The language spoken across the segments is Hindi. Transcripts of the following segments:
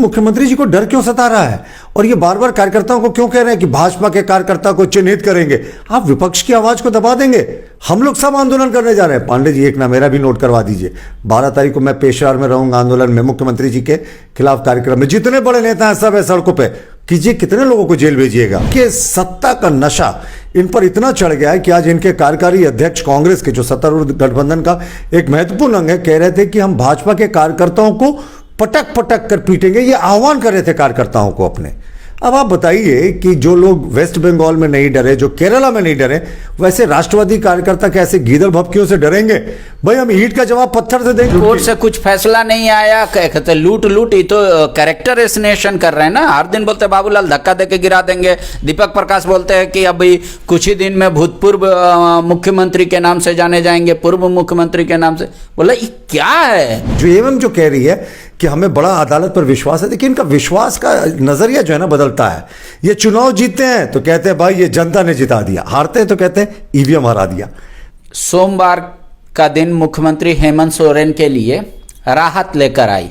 मुख्यमंत्री जी को डर क्यों सता रहा है और ये बार बार कार्यकर्ताओं को क्यों कह रहे हैं कि भाजपा के कार्यकर्ता को चिन्हित करेंगे? आप विपक्ष की आवाज को दबा देंगे। हम लोग सब आंदोलन करने जा रहे हैं। पांडे जी, एक ना मेरा भी नोट करवा दीजिए, 12 तारीख को मैं पेशेवर में रहूंगा आंदोलन में, मुख्यमंत्री जी के खिलाफ कार्यक्रम में। जितने बड़े नेता हैं सब है सड़कों पे, कीजिए, कितने लोगों को जेल भेजिएगा। कि सत्ता का नशा इन पर इतना चढ़ गया है कि आज इनके कार्यकारी अध्यक्ष कांग्रेस के, जो सत्तारूढ़ गठबंधन का एक महत्वपूर्ण अंग है, कह रहे थे कि हम भाजपा के कार्यकर्ताओं को पटक पटक कर पीटेंगे। ये आह्वान कर रहे थे कार्यकर्ताओं को अपने। अब आप बताइए कि जो लोग वेस्ट बंगाल में नहीं डरे, जो केरला में नहीं डरे, वैसे राष्ट्रवादी कार्यकर्ता कैसे गीदड़ भपकियों से डरेंगे? भाई हम ईंट का जवाब पत्थर से देंगे। कोर्ट से कुछ फैसला नहीं आया, कहते लूट लूट, ये तो कैरेक्टर एसिनेशन कर रहे हैं ना। हर दिन बोलते बाबूलाल धक्का देके गिरा देंगे। दीपक प्रकाश बोलते हैं कि अभी कुछ ही दिन में भूतपूर्व मुख्यमंत्री के नाम से जाने जाएंगे, पूर्व मुख्यमंत्री के नाम से। बोला ये क्या है? जो एवं जो कह रही है कि हमें बड़ा अदालत पर विश्वास है, देखिए इनका विश्वास का नजरिया जो है ना बदलता है। ये चुनाव जीतते हैं तो कहते हैं भाई ये जनता ने जिता दिया, हारते हैं तो कहते हैं ईवीएम हरा दिया। सोमवार का दिन मुख्यमंत्री हेमंत सोरेन के लिए राहत लेकर आई।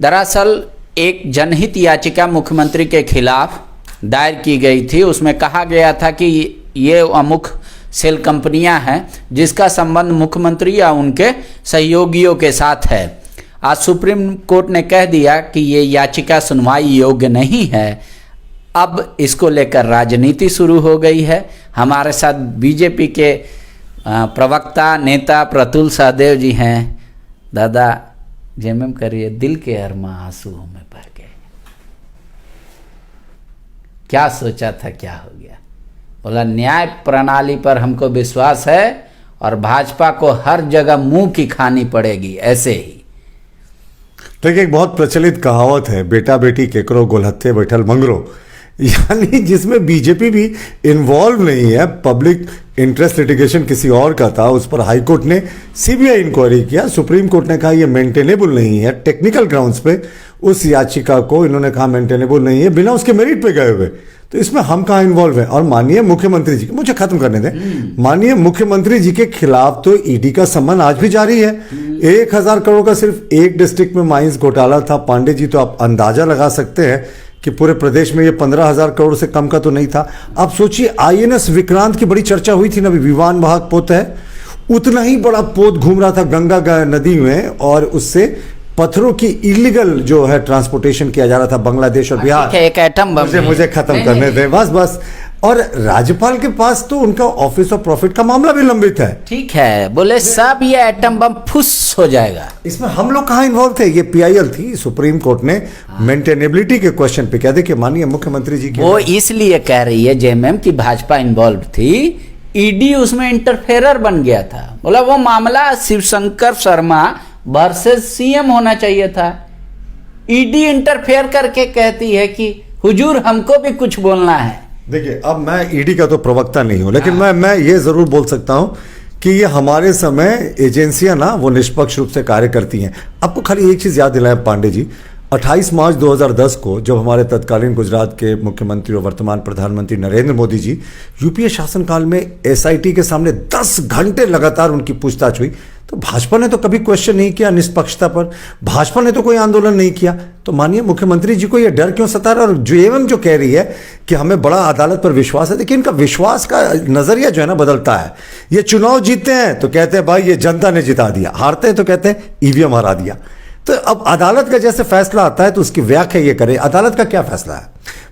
दरअसल एक जनहित याचिका मुख्यमंत्री के खिलाफ दायर की गई थी। उसमें कहा गया था कि ये अमुक सेल कंपनियां हैं जिसका संबंध मुख्यमंत्री या उनके सहयोगियों के साथ है। आज सुप्रीम कोर्ट ने कह दिया कि ये याचिका सुनवाई योग्य नहीं है। अब इसको लेकर राजनीति शुरू हो गई है। हमारे साथ बीजेपी के प्रवक्ता नेता प्रतुल सहदेव जी हैं। दादा जेएमएम करिए, दिल के अरमा आंसुओं में बह गए। क्या सोचा था, क्या हो गया? बोला न्याय प्रणाली पर हमको विश्वास है और भाजपा को हर जगह मुंह की खानी पड़ेगी। ऐसे ही देखिए, एक बहुत प्रचलित कहावत है, बेटा बेटी केकरो गोलहत्थे बैठल मंगरो, यानी जिसमें बीजेपी भी इन्वॉल्व नहीं है। पब्लिक इंटरेस्ट लिटिगेशन किसी और का था, उस पर हाईकोर्ट ने सीबीआई इंक्वायरी किया। सुप्रीम कोर्ट ने कहा यह मेंटेनेबल नहीं है। टेक्निकल ग्राउंड्स पे उस याचिका को इन्होंने कहा मेंटेनेबल नहीं है, बिना उसके मेरिट पे गए हुए। तो इसमें हम कहाँ इन्वॉल्व हैं? और माननीय मुख्यमंत्री जी, मुझे खत्म करने दें, माननीय मुख्यमंत्री जी के खिलाफ तो ईडी का सम्मन आज भी जारी है। 1000 करोड़ का सिर्फ एक डिस्ट्रिक्ट में माइंस घोटाला था। पांडे जी, तो आप अंदाजा लगा सकते हैं कि पूरे प्रदेश में ये 15,000 करोड़ से कम का तो नहीं था। आप सोचिए, आईएनएस विक्रांत की बड़ी चर्चा हुई थी ना, विमान वाहक पोत है, उतना ही बड़ा पोत घूम रहा था गंगा नदी में और उससे पत्थरों की इलीगल जो है ट्रांसपोर्टेशन किया जा रहा था बांग्लादेश और बिहार। एक एटम बम मुझे खत्म करने दें बस। और राज्यपाल के पास तो उनका ऑफिस ऑफ प्रॉफिट का मामला भी लंबित है। ठीक है, बोले सब ये एटम बम फुस हो जाएगा। इसमें हम लोग कहाँ इन्वॉल्व थे? ये पीआईएल थी। सुप्रीम कोर्ट ने मेंटेनेबिलिटी के क्वेश्चन पे कह दे कि माननीय मुख्यमंत्री जी की, वो इसलिए कह रही है जेएमएम की भाजपा इन्वॉल्व थी, ईडी उसमें इंटरफेयर बन गया था। बोला वो मामला शिवशंकर शर्मा वर्सेस सीएम होना चाहिए था। ईडी इंटरफेयर करके कहती है कि हुजूर हमको भी कुछ बोलना है। देखिए, अब मैं ईडी का तो प्रवक्ता नहीं हूं, लेकिन मैं ये जरूर बोल सकता हूं कि ये हमारे समय एजेंसियां ना वो निष्पक्ष रूप से कार्य करती हैं। आपको खाली एक चीज याद दिलाएं पांडे जी, 28 मार्च 2010 को जब हमारे तत्कालीन गुजरात के मुख्यमंत्री और वर्तमान प्रधानमंत्री नरेंद्र मोदी जी यूपीए शासनकाल में एसआईटी के सामने 10 घंटे लगातार उनकी पूछताछ हुई, तो भाजपा ने तो कभी क्वेश्चन नहीं किया निष्पक्षता पर। भाजपा ने तो कोई आंदोलन नहीं किया। तो माननीय मुख्यमंत्री जी को यह डर क्यों सता रहा है? और जो एवं जो कह रही है कि हमें बड़ा अदालत पर विश्वास है, देखिए इनका विश्वास का नजरिया जो है ना बदलता है। ये चुनाव जीतते हैं तो कहते हैं भाई ये जनता ने जिता दिया, हारते हैं तो कहते हैं ईवीएम हरा दिया। तो अब अदालत का जैसे फैसला आता है तो उसकी व्याख्या ये करे, अदालत का क्या फैसला है?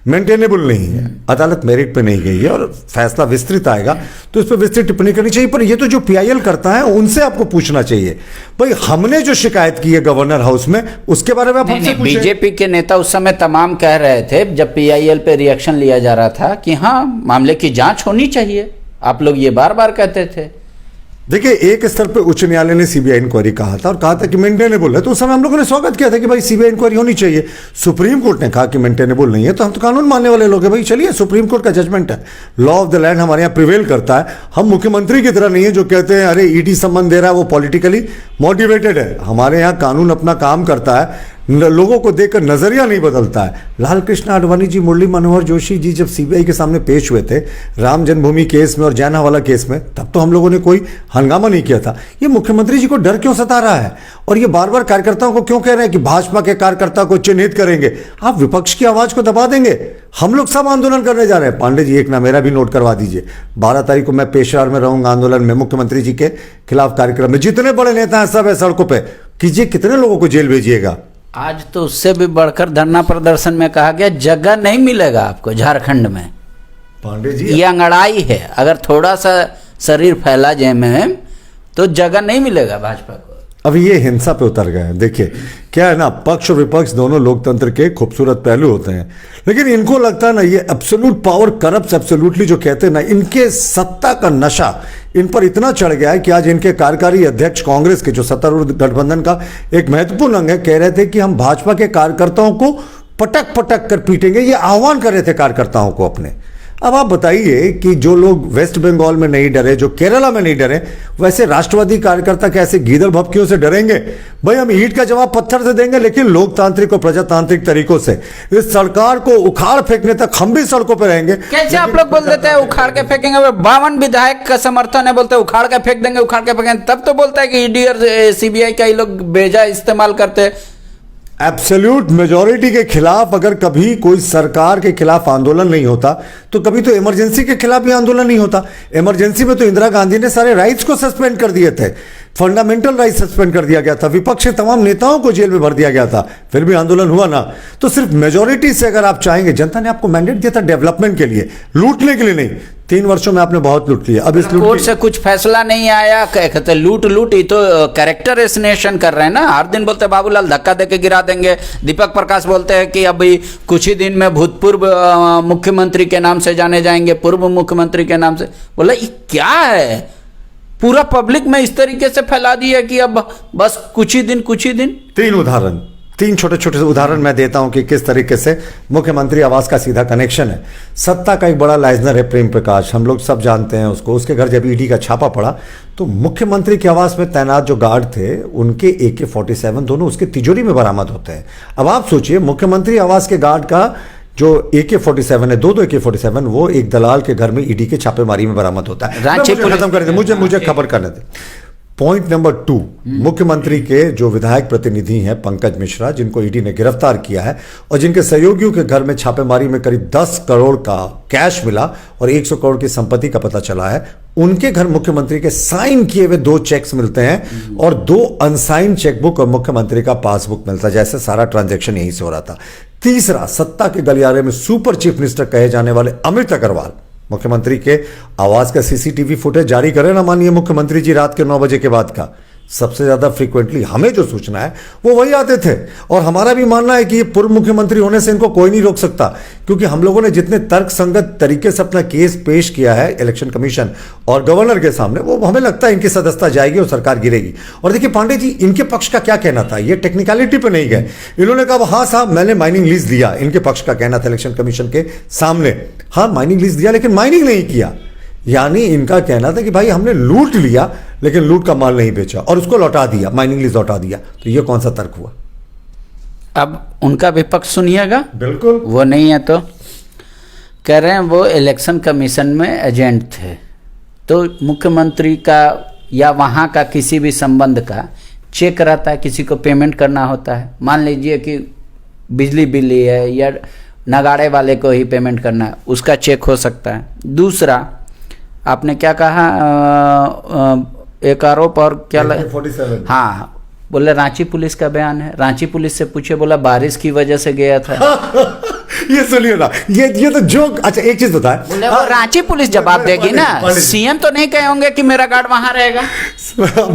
मेंटेनेबल नहीं है, अदालत मेरिट पे नहीं गई है और फैसला विस्तृत आएगा तो इस पर विस्तृत टिप्पणी करनी चाहिए। पर ये तो जो पीआईएल करता है उनसे आपको पूछना चाहिए, भाई हमने जो शिकायत की है गवर्नर हाउस में उसके बारे में आप हमसे पूछें। बीजेपी के नेता उस समय तमाम कह रहे थे जब पीआईएल पे रिएक्शन लिया जा रहा था कि हाँ मामले की जांच होनी चाहिए। आप लोग ये बार बार कहते थे। देखिए, एक स्तर पे उच्च न्यायालय ने सीबीआई इंक्वायरी कहा था और कहा था कि मेंटेनेबल है, तो उस समय हम लोगों ने स्वागत किया था कि भाई सीबीआई इंक्वायरी होनी चाहिए। सुप्रीम कोर्ट ने कहा कि मेंटेनेबल नहीं है, तो हम तो कानून मानने वाले लोग हैं भाई, चलिए सुप्रीम कोर्ट का जजमेंट है, लॉ ऑफ द लैंड हमारे यहाँ प्रिवेल करता है। हम मुख्यमंत्री की तरह नहीं है जो कहते हैं अरे ईडी सम्मन दे रहा है वो पॉलिटिकली मोटिवेटेड है। हमारे यहाँ कानून अपना काम करता है, लोगों को देखकर नजरिया नहीं बदलता है। लाल कृष्ण आडवाणी जी, मुरली मनोहर जोशी जी जब सीबीआई के सामने पेश हुए थे राम जन्मभूमि केस में और जैन हवाला केस में, तब तो हम लोगों ने कोई हंगामा नहीं किया था। ये मुख्यमंत्री जी को डर क्यों सता रहा है, और ये बार बार कार्यकर्ताओं को क्यों कह रहे हैं कि भाजपा के कार्यकर्ता को चिन्हित करेंगे? आप विपक्ष की आवाज को दबा देंगे। हम लोग सब आंदोलन करने जा रहे हैं। पांडे जी, एक ना मेरा भी नोट करवा दीजिए, 12 तारीख को मैं पेशेवर में रहूंगा आंदोलन में, मुख्यमंत्री जी के खिलाफ कार्यक्रम में। जितने बड़े नेता हैं सब है सड़कों पर, कीजिए, कितने लोगों को जेल भेजिएगा? आज तो उससे भी बढ़कर धरना प्रदर्शन में कहा गया जगह नहीं मिलेगा आपको झारखंड में। पांडे जी, ये अंगड़ाई है, अगर थोड़ा सा शरीर फैला जाए में तो जगह नहीं मिलेगा भाजपा को। अब ये हिंसा पे उतर गए हैं। देखिए क्या है ना, पक्ष और विपक्ष दोनों लोकतंत्र के खूबसूरत पहलू होते हैं, लेकिन इनको लगता है ना ये एब्सोल्यूट पावर करप्ट एब्सोल्यूटली जो कहते हैं ना, इनके सत्ता का नशा इन पर इतना चढ़ गया है कि आज इनके कार्यकारी अध्यक्ष कांग्रेस के, जो सत्तारूढ़ गठबंधन का एक महत्वपूर्ण अंग है, कह रहे थे कि हम भाजपा के कार्यकर्ताओं को पटक पटक कर पीटेंगे। ये आह्वान कर रहे थे कार्यकर्ताओं को अपने। अब आप बताइए कि जो लोग वेस्ट बंगाल में नहीं डरे, जो केरला में नहीं डरे, वैसे राष्ट्रवादी कार्यकर्ता कैसे गीदड़ भभकियों से डरेंगे? भाई हम ईंट का जवाब पत्थर से देंगे, लेकिन लोकतांत्रिक और प्रजातांत्रिक तरीकों से। इस सरकार को उखाड़ फेंकने तक हम भी सड़कों पर रहेंगे। कैसे आप लोग बोल देते हैं उखाड़ के फेंकेंगे? 52 विधायक का समर्थन है, बोलते हैं उखाड़ के फेंक देंगे, उखाड़ के फेंकेंगे। तब तो बोलता है कि ईडी और सीबीआई का ये लोग बेजा इस्तेमाल करते हैं। एब्सोल्यूट मेजॉरिटी के खिलाफ अगर कभी कोई सरकार के खिलाफ आंदोलन नहीं होता तो कभी तो इमरजेंसी के खिलाफ भी आंदोलन नहीं होता। इमरजेंसी में तो इंदिरा गांधी ने सारे राइट्स को सस्पेंड कर दिए थे, फंडामेंटल राइट सस्पेंड कर दिया गया था, विपक्ष के तमाम नेताओं को जेल में भर दिया गया था, फिर भी आंदोलन हुआ ना। तो सिर्फ मेजॉरिटी से अगर आप चाहेंगे, जनता ने आपको मैंडेट दिया था डेवलपमेंट के लिए, लूटने के लिए नहीं। 3 वर्षों में आपने बहुत लूट लिया। अब इस कोर्ट से कुछ फैसला नहीं आया, कहते लूट ये तो कैरेक्टर एसिनेशन कर रहे हैं ना। हर दिन बोलते हैं बाबूलाल धक्का देके गिरा देंगे। दीपक प्रकाश बोलते हैं कि अभी कुछ ही दिन में भूतपूर्व मुख्यमंत्री के नाम से जाने जाएंगे, पूर्व मुख्यमंत्री के नाम से। बोला ये क्या है? पूरा पब्लिक में इस तरीके से फैला दिया कि अब बस कुछ ही दिन 3 छोटे छोटे उदाहरण मैं देता हूं कि किस तरीके से मुख्यमंत्री आवास का सीधा कनेक्शन है। सत्ता का एक बड़ा लाइजनर है प्रेम प्रकाश, हम लोग सब जानते हैं उसको। उसके घर जब ईडी का छापा पड़ा तो मुख्यमंत्री के आवास में तैनात जो गार्ड थे उनके AK-47 दोनों उसके तिजोरी में बरामद होते हैं। अब आप सोचिए, मुख्यमंत्री आवास के गार्ड का जो AK-47 है, दो AK-47, वो एक दलाल के घर में ईडी के छापेमारी में बरामद होता है। खत्म कर दे, मुझे खबर करने दे। पॉइंट नंबर 2, मुख्यमंत्री के जो विधायक प्रतिनिधि हैं पंकज मिश्रा, जिनको ईडी ने गिरफ्तार किया है और जिनके सहयोगियों के घर में छापेमारी में करीब 10 करोड़ का कैश मिला और 100 करोड़ की संपत्ति का पता चला है, उनके घर मुख्यमंत्री के साइन किए हुए 2 चेक्स मिलते हैं और 2 अनसाइन चेकबुक और मुख्यमंत्री का पासबुक मिलता है, जैसे सारा ट्रांजैक्शन यहीं से हो रहा था। तीसरा, सत्ता के गलियारे में सुपर चीफ मिनिस्टर कहे जाने वाले अमित अग्रवाल मुख्यमंत्री के आवास का CCTV फुटेज जारी करें ना माननीय मुख्यमंत्री जी, रात के 9 बजे के बाद का। सबसे ज्यादा फ्रीक्वेंटली हमें जो सूचना है वो वही आते थे। और हमारा भी मानना है कि ये पूर्व मुख्यमंत्री होने से इनको कोई नहीं रोक सकता, क्योंकि हम लोगों ने जितने तर्कसंगत तरीके से अपना केस पेश किया है इलेक्शन कमीशन और गवर्नर के सामने, वो हमें लगता है इनकी सदस्यता जाएगी और सरकार गिरेगी। और देखिए पांडे जी, इनके पक्ष का क्या कहना था, ये टेक्निकलिटी पे नहीं गए। इन्होंने कहा हाँ साहब मैंने माइनिंग लीज दिया, इनके पक्ष का कहना था इलेक्शन कमीशन के सामने, हाँ माइनिंग लीज दिया लेकिन माइनिंग नहीं किया। यानी इनका कहना था कि भाई हमने लूट लिया लेकिन लूट का माल नहीं बेचा और उसको लौटा दिया, माइनिंग लीज लौटा दिया। तो ये कौन सा तर्क हुआ? अब उनका विपक्ष सुनिएगा। बिल्कुल, वो नहीं है तो कह रहे हैं वो इलेक्शन कमीशन में एजेंट थे, तो मुख्यमंत्री का या वहाँ का किसी भी संबंध का चेक रहता है, किसी को पेमेंट करना होता है। मान लीजिए कि बिजली बिल है या नगाड़े वाले को ही पेमेंट करना है, उसका चेक हो सकता है। दूसरा, आपने क्या कहा, एक आरोप और क्या 47। हाँ, बोले रांची पुलिस का बयान है। रांची पुलिस से पूछे, बोला बारिश की वजह से गया था। ये सुनिए ना, ये तो जोक। अच्छा एक चीज बताए, बोले वो रांची पुलिस जवाब देगी ना, CM तो नहीं कहे होंगे कि मेरा गार्ड वहां रहेगा।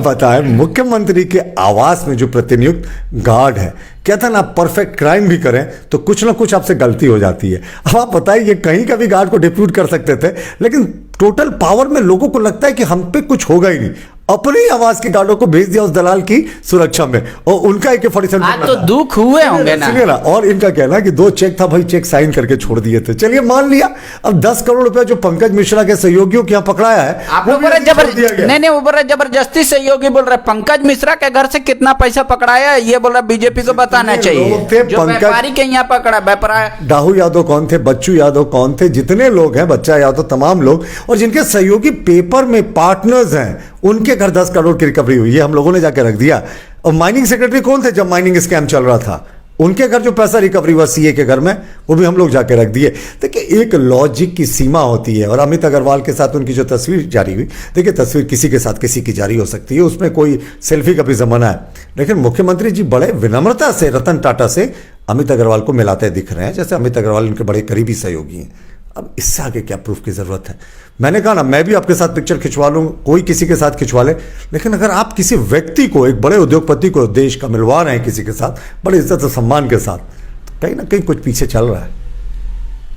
बताए, मुख्यमंत्री के आवास में जो प्रतिनियुक्त गार्ड है, कहता ना परफेक्ट क्राइम भी करें तो कुछ ना कुछ आपसे गलती हो जाती है। अब आप बताइए, ये कहीं का भी गार्ड को डिप्यूट कर सकते थे, लेकिन टोटल पावर में लोगों को लगता है कि हम पे कुछ होगा ही नहीं, अपने ही आवास के गार्डों को भेज दिया उस दलाल की सुरक्षा में, और उनका AK-47 आज तो दुख हुए होंगे ना। सुनिए ना, और इनका कहना है कि 2 चेक था भाई, चेक साइन करके छोड़ दिए थे। चलिए मान लिया, अब 10 करोड़ रुपए जो पंकज मिश्रा के सहयोगियों के यहाँ पकड़ाया है, आप लोग नहीं वो बोल रहे जबरदस्ती सहयोगी बोल रहे। पंकज मिश्रा के घर से कितना पैसा पकड़ाया है ये बोल रहा बीजेपी को बताना चाहिए। जो व्यापारी के यहाँ पकड़ा, व्यापारी दाहू यादव कौन थे, बच्चू यादव कौन थे, जितने लोग हैं, बच्चा यादव, तमाम लोग, और जिनके सहयोगी पेपर में पार्टनर्स हैं, उनके उनके घर 10 करोड़ की रिकवरी हुई है, हम लोगों ने जाके रख दिया। और माइनिंग सेक्रेटरी कौन थे जब माइनिंग स्कैम चल रहा था? उनके घर जो पैसा रिकवरी हुआ सीए के घर में, वो भी हम लोग जाके रख दिए। देखिए एक लॉजिक की सीमा होती है। और अमित अग्रवाल के साथ उनकी जो तस्वीर जारी हुई, देखिए तस्वीर किसी के साथ किसी की जारी हो सकती है, उसमें कोई सेल्फी का भी जमाना है, लेकिन मुख्यमंत्री जी बड़े विनम्रता से रतन टाटा से अमित अग्रवाल को मिलाते दिख रहे हैं, जैसे अमित अग्रवाल इनके बड़े करीबी सहयोगी हैं। अब इससे आगे क्या प्रूफ की जरूरत है? मैंने कहा ना, मैं भी आपके साथ पिक्चर खिंचवा लूँ, कोई किसी के साथ खिंचवा ले, लेकिन अगर आप किसी व्यक्ति को, एक बड़े उद्योगपति को देश का मिलवा रहे हैं किसी के साथ बड़े इज्जत और सम्मान के साथ, तो कहीं ना कहीं कुछ पीछे चल रहा है।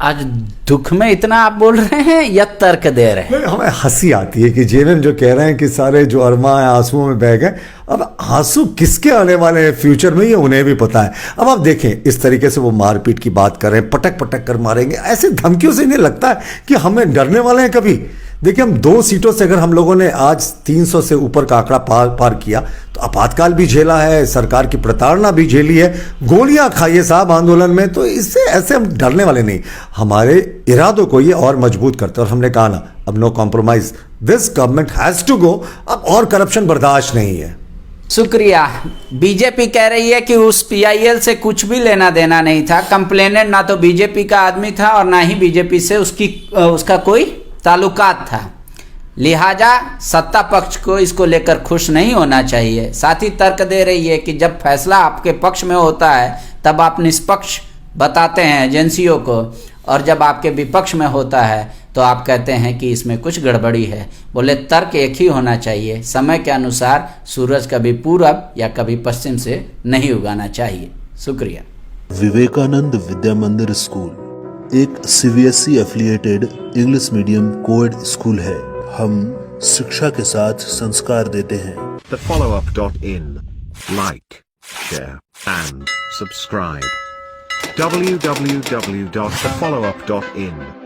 आज दुख में इतना आप बोल रहे हैं या तर्क दे रहे हैं? हमें हंसी आती है कि जेएमएम जो कह रहे हैं कि सारे जो अरमा है आंसुओं में बह गए। अब आंसू किसके आने वाले हैं फ्यूचर में, ये उन्हें भी पता है। अब आप देखें इस तरीके से वो मारपीट की बात कर रहे हैं, पटक पटक कर मारेंगे, ऐसे धमकियों से नहीं लगता है कि हमें डरने वाले हैं कभी। देखिए हम 2 सीटों से अगर हम लोगों ने आज 300 से ऊपर का आंकड़ा पार किया, तो आपातकाल भी झेला है, सरकार की प्रताड़ना भी झेली है, गोलियां खाई है साहब आंदोलन में, तो इससे ऐसे हम डरने वाले नहीं। हमारे इरादों को ये और मजबूत करते हैं। और हमने कहा ना, अब no compromise, this government has to go. अब और करप्शन बर्दाश्त नहीं है। शुक्रिया। बीजेपी कह रही है कि उस पीआईएल से कुछ भी लेना देना नहीं था, कंप्लेनेंट ना तो बीजेपी का आदमी था और ना ही बीजेपी से उसका कोई ताल्लुकात था, लिहाजा सत्ता पक्ष को इसको लेकर खुश नहीं होना चाहिए। साथ ही तर्क दे रही है कि जब फैसला आपके पक्ष में होता है तब आप निष्पक्ष बताते हैं एजेंसियों को, और जब आपके विपक्ष में होता है तो आप कहते हैं कि इसमें कुछ गड़बड़ी है। बोले तर्क एक ही होना चाहिए, समय के अनुसार सूरज कभी पूरब या कभी पश्चिम से नहीं उगाना चाहिए। शुक्रिया। विवेकानंद विद्या मंदिर स्कूल एक CBSE affiliated English medium coed school है। हम शिक्षा के साथ संस्कार देते हैं। thefollowup.in. Like, share and subscribe. www.thefollowup.in